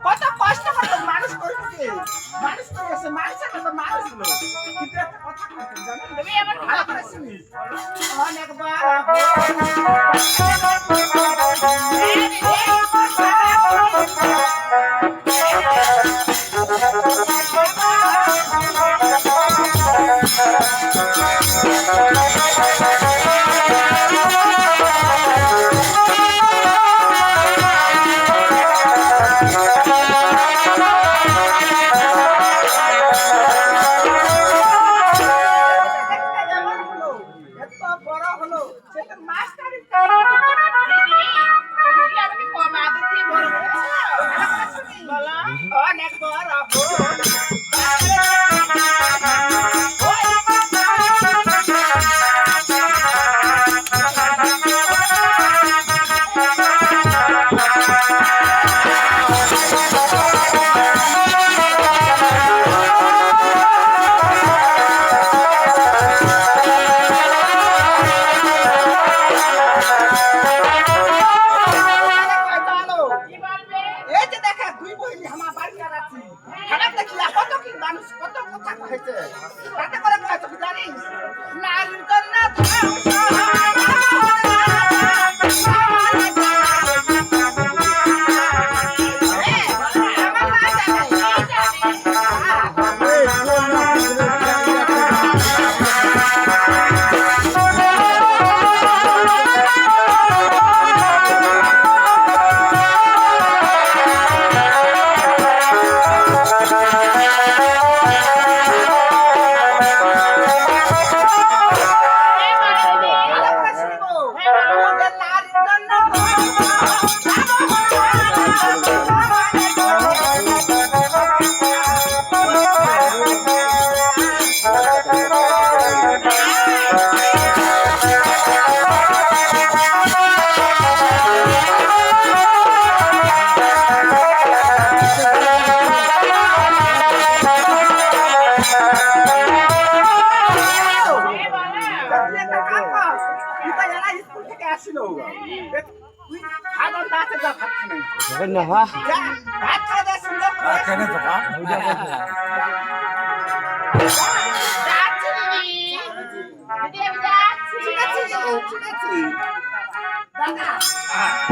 কত কষ্ট করে মানুষ করেছে, মানুষ করেছে, মানুষের কথা মানুষ গুলো কিন্তু একটা কথা বলতে জানেন, তুমি এমন ভালো করে শুনিস অনেকবার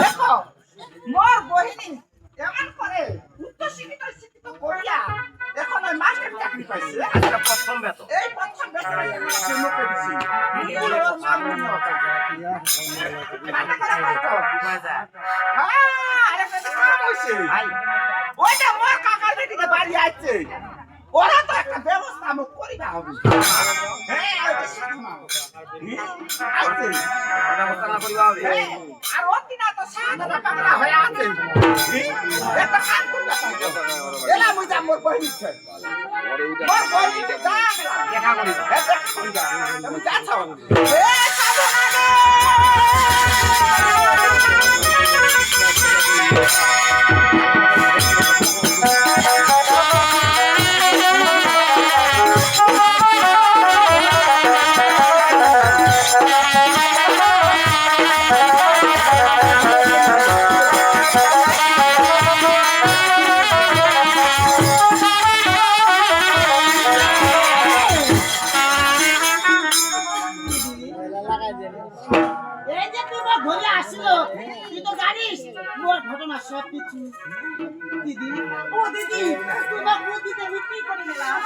দেখো মোর বহিনী এমন করে উচ্চ শিক্ষিত শিক্ষিত করিয়া এখন ওই মাস্টার চাকরি পাইছে। প্রথম বেতন এই প্রথম বেতন ওইটা মোর কাকার বেটিকে বাড়ি আসছে, ওরা তো একটা ব্যবস্থা আমার করিবা হবে। আর অতিনা তো সাদা পাগলা হয়ে আছে, একটা কাম করবে এলা মুই যা মোর বহিনী আছে, মোর বহিনী যা দেখা করিবা, দেখা করিবা তুমি যাচ্ছ এ সাধু সবকিছু দিদি ও দিদি তোমার বুদ্ধিতে বিক্রি করে দিলাম,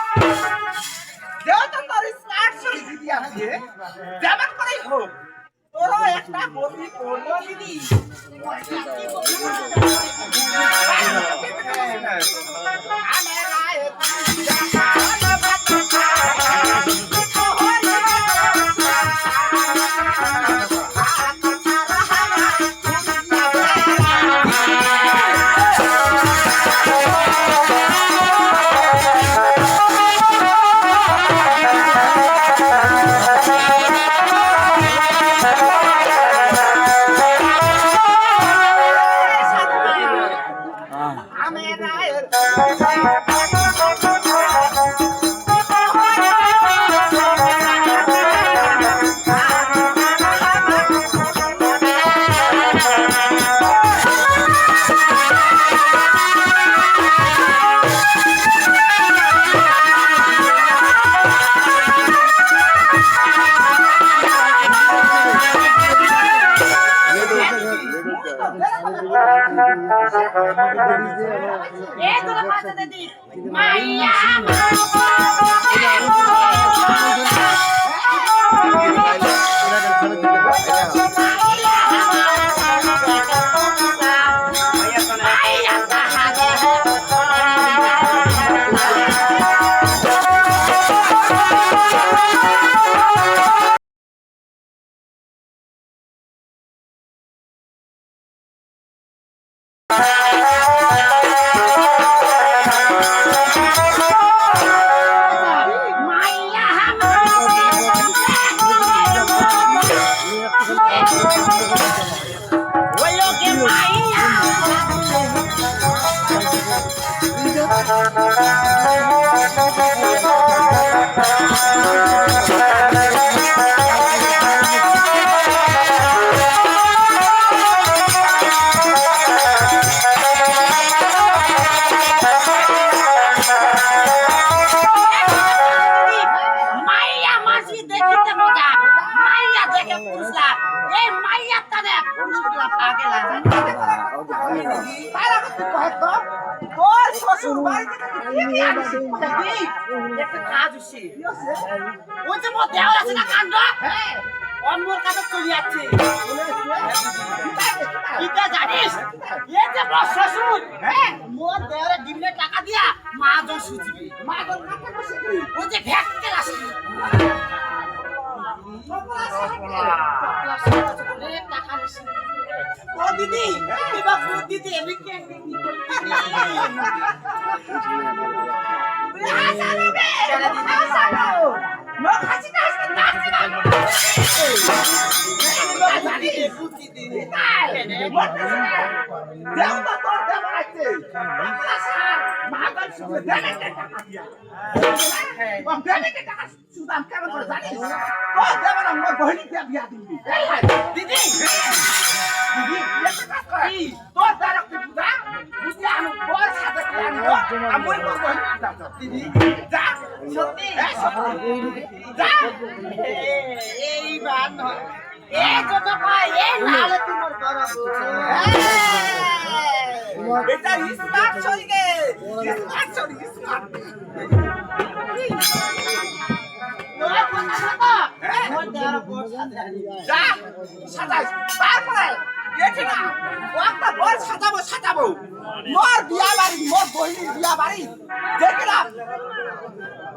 দেও তো তোর স্মার্ট চলে দিদি আছে যেমন করেই হোক তোরও একটা গতি করলো দিদি।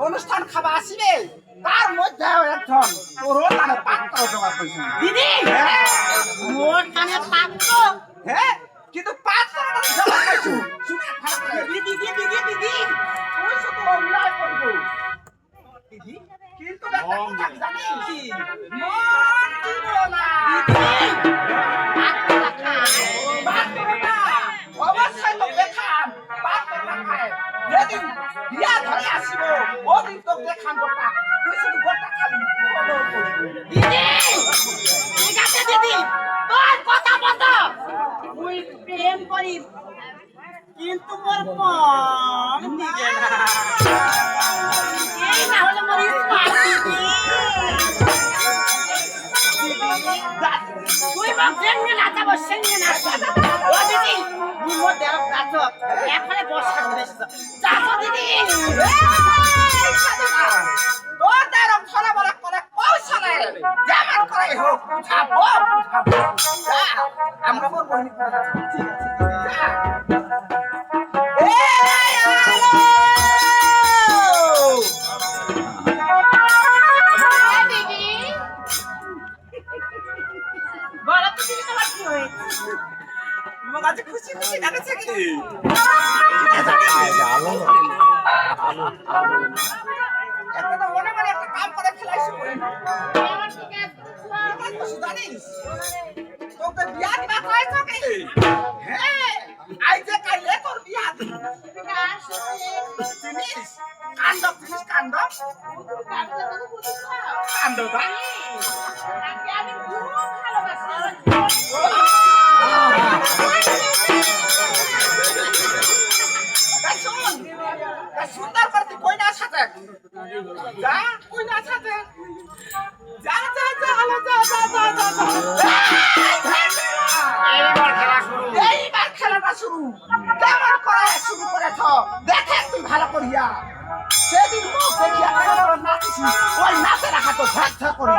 অনুষ্ঠান খাবা আসিবে তার মধ্যে একজন তোর কানে পাত্র জোগাড় কইছি দিদি মোর কানে পাত্র হ্যাঁ কিন্তু পাত্র জোগাড় কইছি শুনে দিদি দিদি দিদি দিদি ওই শুধু অন্যায় করব দিদি কিন্তু একটা জানিস মন দিব না দিদি পাত্রটা অবশ্যই তো দেখাম পাত্রটা খায় যেদিন বিয়া ধরে আসিব ওদিন তো দেখাম গোটা তুই শুধু গোটা খালি দিদি ঠিক আছে দিদি তোর কথা মতো তুই প্রেম করিস কিন্তু মোর মন দিবে না এই না হলে মোর ইস্পাত দিদি তুই বাপ জেনে না যাব সেনে না ও দিদি তুই মোর দেহ কাছো এখানে বসা করে এসেছ যাও দিদি তোর দেহ ফলা বলা করে কৌশলে যেমন করে হোক বুঝাবো যা আমরা মোর বহিনী ঠিক আছে খুশি খুশি লাগছে কি একটা তো মনে মনে একটা কাম করে খেলাইছি জানিস তোকে বিয়া দিবা কয় তোকে হ্যাঁ আইজে কাইলে তোর বিয়া জিনিস কাণ্ড জিনিস কাণ্ড কাণ্ড ভাই সুন্দর করতে কইনার সাথে যা কইনার সাথে যা যা যা হলো যা যা যা যা এইবার খেলাটা শুরু কেমন করে শুরু করেছ দেখে তুই ভালো করিয়া সেদিন মুখ দেখিয়া কেমন নাচিস ওই নাচে রাখা তো ঝাক ঝাক করি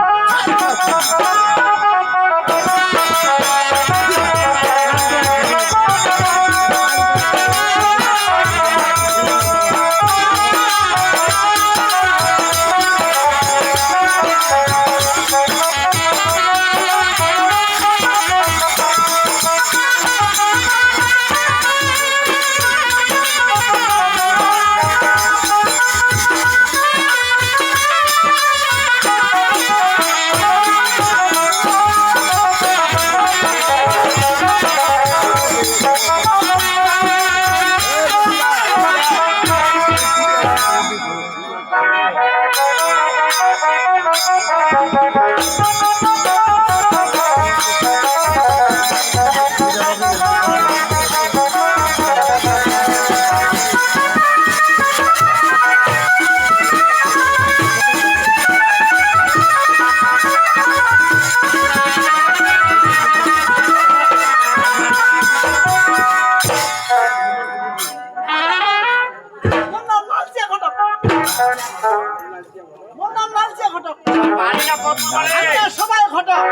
সবাই ঘটক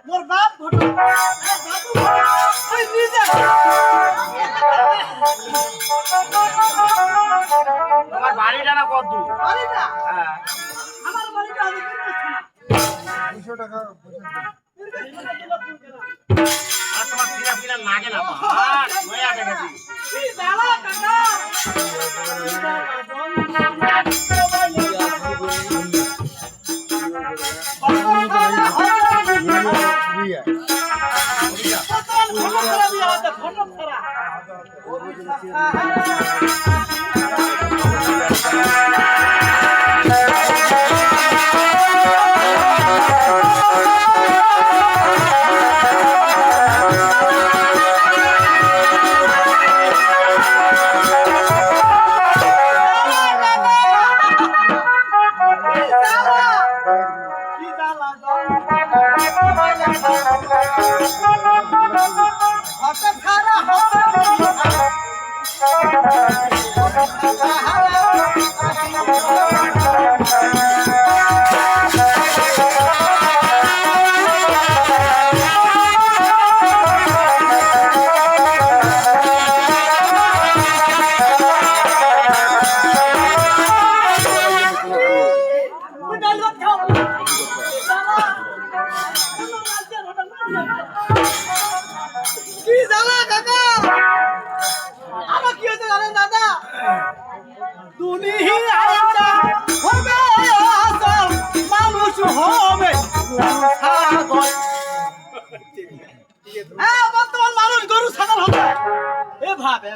মোর বাপ ঘটক তোমার বাড়িটা না কত দূর? বাড়িটা হ্যাঁ। আমার বাড়িটা আমি 200 টাকা আর তোমার কিনা লাগে না হয়ে আটে গেছি কি জ্বালা কাকা বর্তমান মানুষ গরু ছাগল হবে এভাবে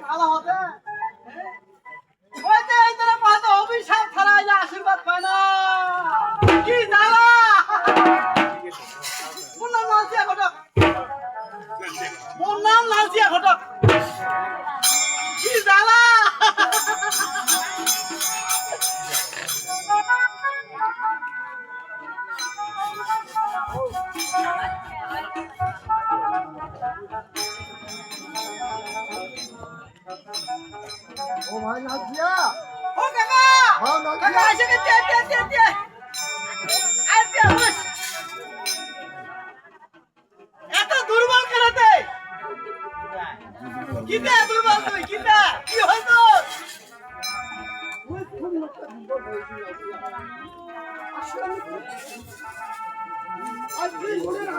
ভালো হবে কাকা আসে কে তে আইতে বস এত দুর্বল কেনতে কিটা দুর্বল তুই কিটা কি হইতো আজ তুই বলে না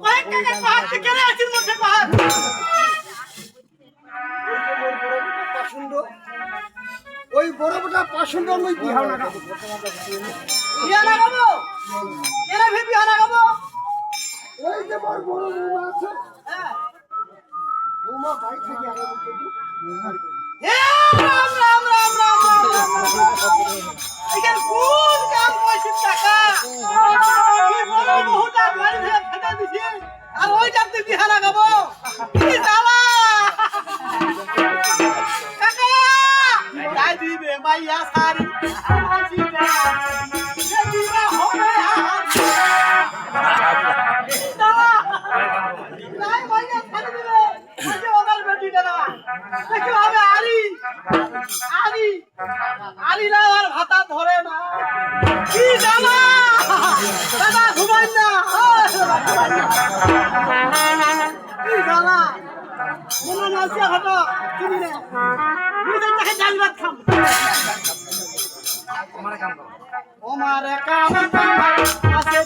ওই কাকা পাহাড় থেকে আসিস মুখে পাহাড় ওই বড়টা পাশুন্ড মই বিহাও না বিয়া লাগাবো এরা ভি বিয়া লাগাবো ওই যে বড় বড় বৌমা আছে হ্যাঁ বৌমা বাড়ি থেকে আগে এখানে কোন কাম করছিস কাকা কি বড় বহুটা বাড়ি থেকে ফেটে দিছি আর ওইটা তুই বিয়া লাগাবো কি জ্বালা কাকা যাই দিবে মাইয়া সারি আসি না যে দিবা হবে নাই মাইয়া সারি দিবে আজে ওগাল বেটিটা না দেখো আমি আলি না আর ভাতা ধরে না কি জ্বালা দাদা ঘুমাই না কি জ্বালা মনে নাচে হতো চিনি না বুঝে তাকে ডাল ভাত খাম ওমারে কাম আছে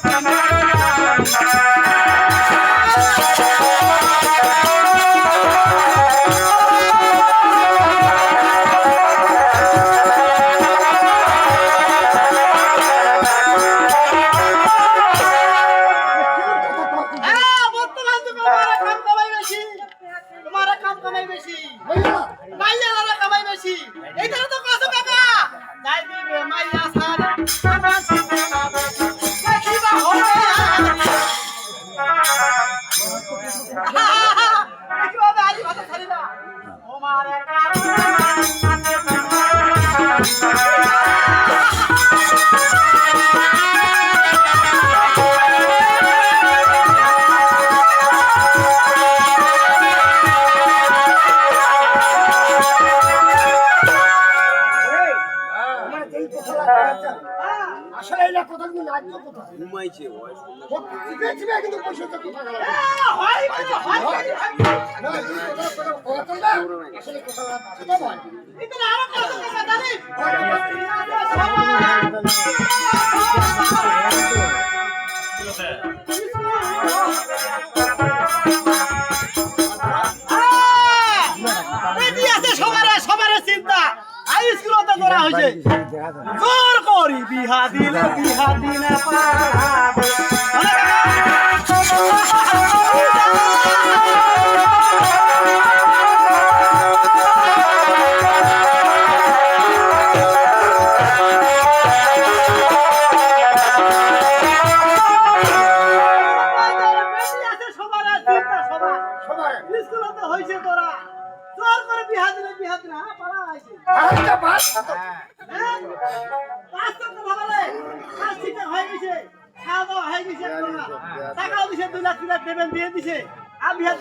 আসলে এই কথা কিন্তু রাজ্য কথা ঘুমাইছে ওই চিবে কিন্তু পয়সা তো কথা গেল হয় না আসলে কথা কথা বল এটা আরো কথা জানিস এই আছে সবার চিন্তা আই স্কুলতে করা হইছে জোর করি বিহা দিলে পাবে সবার স্কুলতে হইছে তোরা জোর করে বিহা দিলে পালা আইছে আচ্ছা বাস টাকাও দিছে 2 লাখ দেবেন দিয়ে দিছে আমি হাত